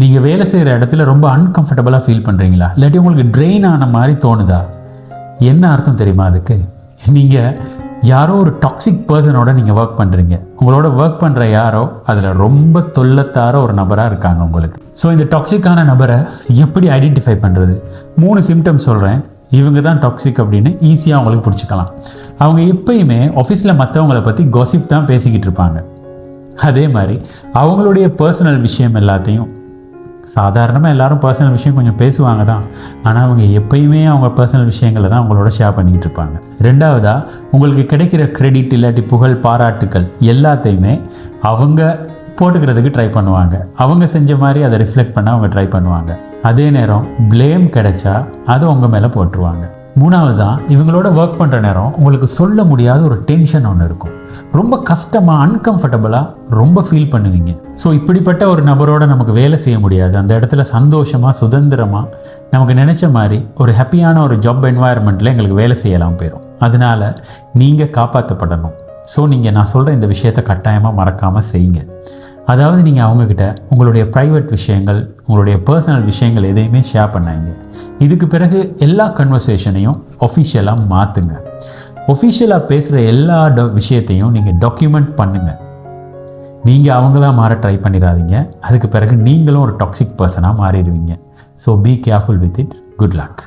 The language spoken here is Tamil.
நீங்கள் வேலை செய்கிற இடத்துல ரொம்ப அன்கம்ஃபர்டபுளாக ஃபீல் பண்ணுறீங்களா? இல்லாட்டி உங்களுக்கு ட்ரெயின் ஆன மாதிரி தோணுதா? என்ன அர்த்தம் தெரியுமா அதுக்கு? நீங்கள் யாரோ ஒரு டாக்ஸிக் பர்சனோட நீங்கள் ஒர்க் பண்ணுறீங்க. உங்களோட ஒர்க் பண்ணுற யாரோ அதில் ரொம்ப தொல்லத்தார ஒரு நபராக இருக்காங்க உங்களுக்கு. ஸோ இந்த டாக்ஸிக்கான நபரை எப்படி ஐடென்டிஃபை பண்ணுறது? 3 சிம்டம்ஸ் சொல்கிறேன். இவங்க தான் டாக்ஸிக் அப்படின்னு ஈஸியாக அவங்களுக்கு பிடிச்சிக்கலாம். அவங்க எப்பயுமே ஆஃபீஸில் மற்றவங்களை பற்றி காசிப் தான் பேசிக்கிட்டு இருப்பாங்க. அதே மாதிரி அவங்களுடைய பர்சனல் விஷயம் எல்லாத்தையும், சாதாரணமாக எல்லாரும் பர்சனல் விஷயம் கொஞ்சம் பேசுவாங்க தான், ஆனால் அவங்க எப்பயுமே அவங்க பர்சனல் விஷயங்களை தான் அவங்களோட ஷேர் பண்ணிக்கிட்டு இருப்பாங்க. ரெண்டாவதாக, உங்களுக்கு கிடைக்கிற கிரெடிட் இல்லாட்டி புகழ், பாராட்டுக்கள் எல்லாத்தையுமே அவங்க போட்டுக்கிறதுக்கு ட்ரை பண்ணுவாங்க. அவங்க செஞ்ச மாதிரி அதை ரிஃப்ளெக்ட் பண்ண அவங்க ட்ரை பண்ணுவாங்க. அதே நேரம் ப்ளேம் கிடைச்சா அதை உங்கள் மேலே போட்டுருவாங்க. மூணாவதுதான், இவங்களோட ஒர்க் பண்ணுற நேரம் உங்களுக்கு சொல்ல முடியாத ஒரு டென்ஷன் ஒன்று இருக்கும். ரொம்ப கஷ்டமாக, அன்கம்ஃபர்டபுளாக ரொம்ப ஃபீல் பண்ணுவீங்க. ஸோ இப்படிப்பட்ட ஒரு நபரோட நமக்கு வேலை செய்ய முடியாது. அந்த இடத்துல சந்தோஷமாக, சுதந்திரமாக, நமக்கு நினச்ச மாதிரி ஒரு ஹாப்பியான ஒரு ஜாப் என்வாயர்மெண்ட்டில் எங்களுக்கு வேலை செய்யலாம் போயிடும். அதனால் நீங்கள் காப்பாற்றப்படணும். ஸோ நீங்கள் நான் சொல்கிற இந்த விஷயத்தை கட்டாயமாக மறக்காமல் செய்யுங்க. அதாவது நீங்கள் அவங்கக்கிட்ட உங்களுடைய ப்ரைவேட் விஷயங்கள், உங்களுடைய பர்சனல் விஷயங்கள் எதையுமே ஷேர் பண்ணாங்க. இதுக்கு பிறகு எல்லா கன்வர்சேஷனையும் ஒஃபிஷியலாக மாற்றுங்க. ஒஃபிஷியலாக பேசுகிற எல்லா விஷயத்தையும் நீங்கள் டாக்குமெண்ட் பண்ணுங்கள். நீங்கள் அவங்களா மாற ட்ரை பண்ணிடாதீங்க. அதுக்கு பிறகு நீங்களும் ஒரு டாக்ஸிக் பர்சனாக மாறிடுவீங்க. So be careful with it. Good luck.